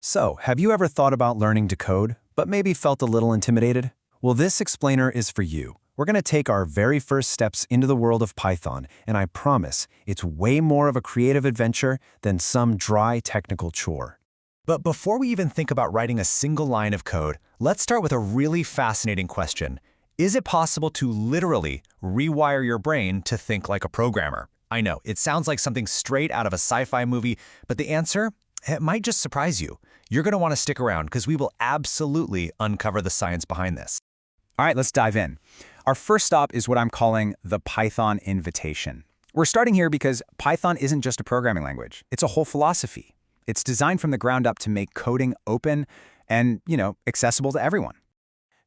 So, have you ever thought about learning to code, but maybe felt a little intimidated? Well, this explainer is for you. We're going to take our very first steps into the world of Python, and I promise it's way more of a creative adventure than some dry technical chore. But before we even think about writing a single line of code, let's start with a really fascinating question. Is it possible to literally rewire your brain to think like a programmer? I know, it sounds like something straight out of a sci-fi movie, but the answer? It might just surprise you. You're going to want to stick around because we will absolutely uncover the science behind this. All right, let's dive in. Our first stop is what I'm calling the Python invitation. We're starting here because Python isn't just a programming language. It's a whole philosophy. It's designed from the ground up to make coding open and, accessible to everyone.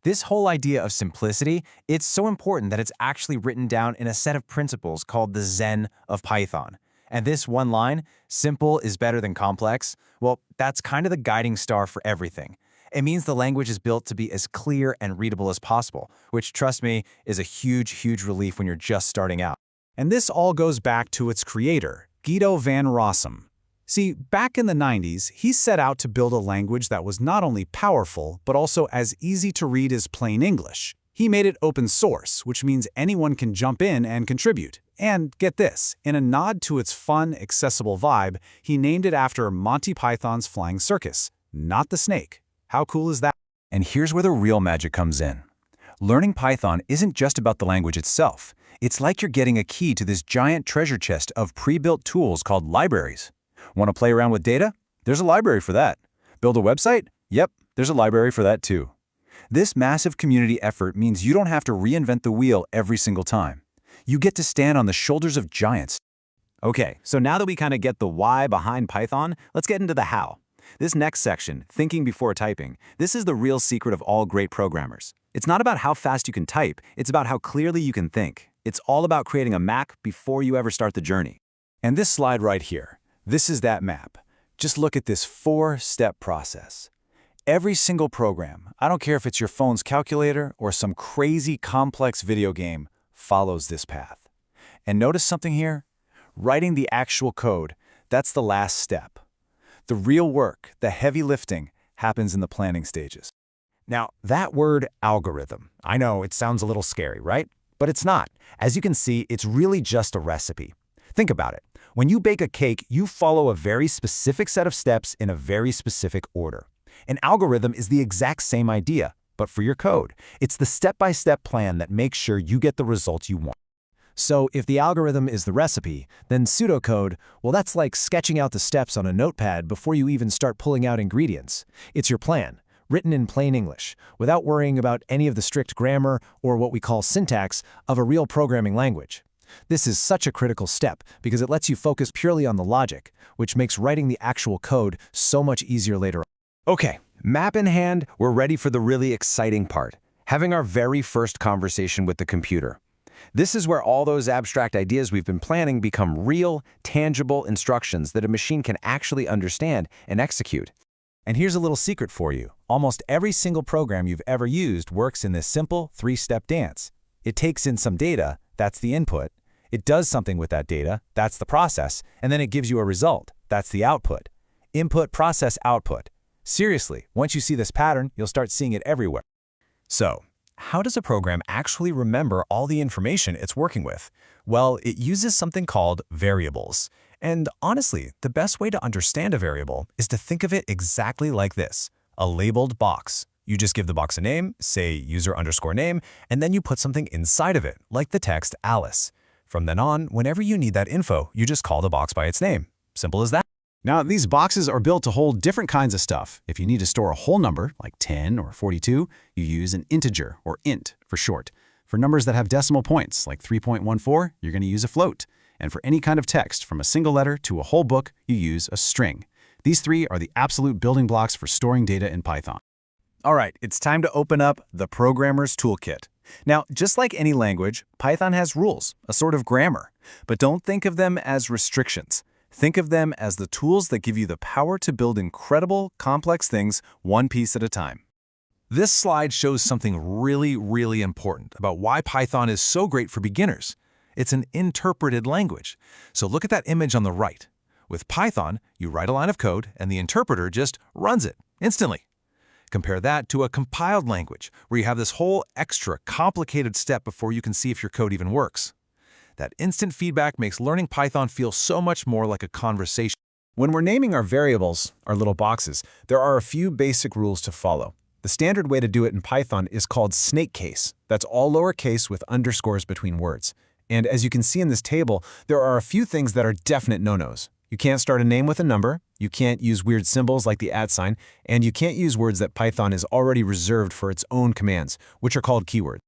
This whole idea of simplicity, it's so important that it's actually written down in a set of principles called the Zen of Python. And this one line, simple is better than complex, well, that's kind of the guiding star for everything. It means the language is built to be as clear and readable as possible, which, trust me, is a huge relief when you're just starting out. And this all goes back to its creator, Guido van Rossum. See, back in the 90s, he set out to build a language that was not only powerful, but also as easy to read as plain English. He made it open source, which means anyone can jump in and contribute. And get this, in a nod to its fun, accessible vibe, he named it after Monty Python's Flying Circus, not the snake. How cool is that? And here's where the real magic comes in. Learning Python isn't just about the language itself. It's like you're getting a key to this giant treasure chest of pre-built tools called libraries. Want to play around with data? There's a library for that. Build a website? Yep, there's a library for that too. This massive community effort means you don't have to reinvent the wheel every single time. You get to stand on the shoulders of giants. Okay, so now that we kind of get the why behind Python, let's get into the how. This next section, thinking before typing, this is the real secret of all great programmers. It's not about how fast you can type, it's about how clearly you can think. It's all about creating a map before you ever start the journey. And this slide right here, this is that map. Just look at this 4-step process. Every single program, I don't care if it's your phone's calculator or some crazy complex video game, follows this path. And notice something here? Writing the actual code, that's the last step. The real work, the heavy lifting, happens in the planning stages. Now, that word algorithm, I know it sounds a little scary, right? But it's not. As you can see, it's really just a recipe. Think about it. When you bake a cake, you follow a very specific set of steps in a very specific order. An algorithm is the exact same idea, but for your code. It's the step-by-step plan that makes sure you get the results you want. So if the algorithm is the recipe, then pseudocode, well, that's like sketching out the steps on a notepad before you even start pulling out ingredients. It's your plan, written in plain English, without worrying about any of the strict grammar or what we call syntax of a real programming language. This is such a critical step because it lets you focus purely on the logic, which makes writing the actual code so much easier later on. Okay, map in hand, we're ready for the really exciting part, having our very first conversation with the computer. This is where all those abstract ideas we've been planning become real, tangible instructions that a machine can actually understand and execute. And here's a little secret for you. Almost every single program you've ever used works in this simple 3-step dance. It takes in some data, that's the input. It does something with that data, that's the process, and then it gives you a result, that's the output. Input, process, output. Seriously, once you see this pattern, you'll start seeing it everywhere. So, how does a program actually remember all the information it's working with? Well, it uses something called variables. And honestly, the best way to understand a variable is to think of it exactly like this, a labeled box. You just give the box a name, say user_name, and then you put something inside of it, like the text Alice. From then on, whenever you need that info, you just call the box by its name. Simple as that. Now, these boxes are built to hold different kinds of stuff. If you need to store a whole number, like 10 or 42, you use an integer, or int for short. For numbers that have decimal points, like 3.14, you're going to use a float. And for any kind of text, from a single letter to a whole book, you use a string. These three are the absolute building blocks for storing data in Python. All right, it's time to open up the Programmer's Toolkit. Now, just like any language, Python has rules, a sort of grammar. But don't think of them as restrictions. Think of them as the tools that give you the power to build incredible, complex things one piece at a time. This slide shows something really important about why Python is so great for beginners. It's an interpreted language. So look at that image on the right. With Python, you write a line of code and the interpreter just runs it instantly. Compare that to a compiled language, where you have this whole extra complicated step before you can see if your code even works. That instant feedback makes learning Python feel so much more like a conversation. When we're naming our variables, our little boxes, there are a few basic rules to follow. The standard way to do it in Python is called snake case. That's all lowercase with underscores between words. And as you can see in this table, there are a few things that are definite no-nos. You can't start a name with a number, you can't use weird symbols like the @ and you can't use words that Python is already reserved for its own commands, which are called keywords.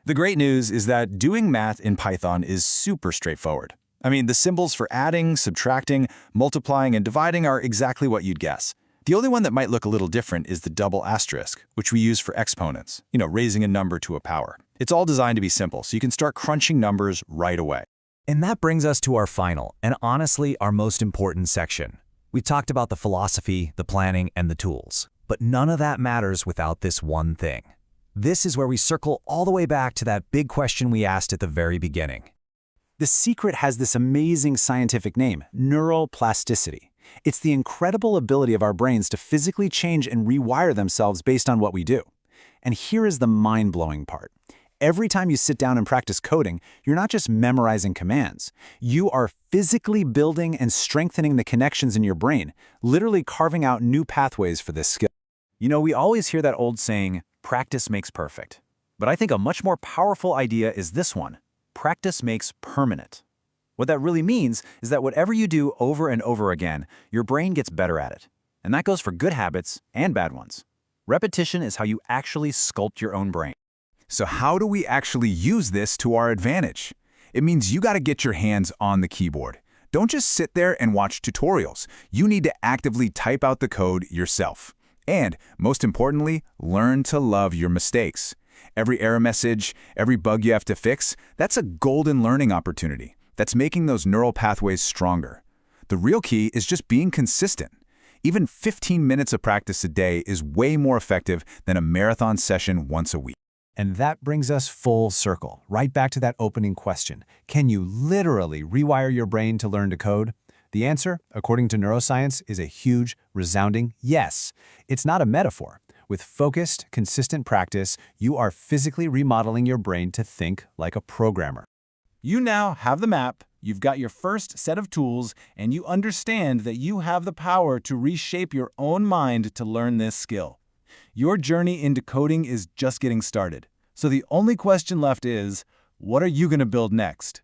The great news is that doing math in Python is super straightforward. I mean, the symbols for adding, subtracting, multiplying, and dividing are exactly what you'd guess. The only one that might look a little different is the double asterisk, which we use for exponents, raising a number to a power. It's all designed to be simple, so you can start crunching numbers right away. And that brings us to our final, and honestly, our most important section. We talked about the philosophy, the planning, and the tools. But none of that matters without this one thing. This is where we circle all the way back to that big question we asked at the very beginning. The secret has this amazing scientific name, neuroplasticity. It's the incredible ability of our brains to physically change and rewire themselves based on what we do. And here is the mind-blowing part. Every time you sit down and practice coding, you're not just memorizing commands. You are physically building and strengthening the connections in your brain, literally carving out new pathways for this skill. We always hear that old saying, practice makes perfect. But I think a much more powerful idea is this one, practice makes permanent. What that really means is that whatever you do over and over again, your brain gets better at it. And that goes for good habits and bad ones. Repetition is how you actually sculpt your own brain. So how do we actually use this to our advantage? It means you got to get your hands on the keyboard. Don't just sit there and watch tutorials. You need to actively type out the code yourself. And, most importantly, learn to love your mistakes. Every error message, every bug you have to fix, that's a golden learning opportunity. That's making those neural pathways stronger. The real key is just being consistent. Even 15 minutes of practice a day is way more effective than a marathon session once a week. And that brings us full circle, right back to that opening question. Can you literally rewire your brain to learn to code? The answer, according to neuroscience, is a huge, resounding yes. It's not a metaphor. With focused, consistent practice, you are physically remodeling your brain to think like a programmer. You now have the map, you've got your first set of tools, and you understand that you have the power to reshape your own mind to learn this skill. Your journey into coding is just getting started. So the only question left is, what are you going to build next?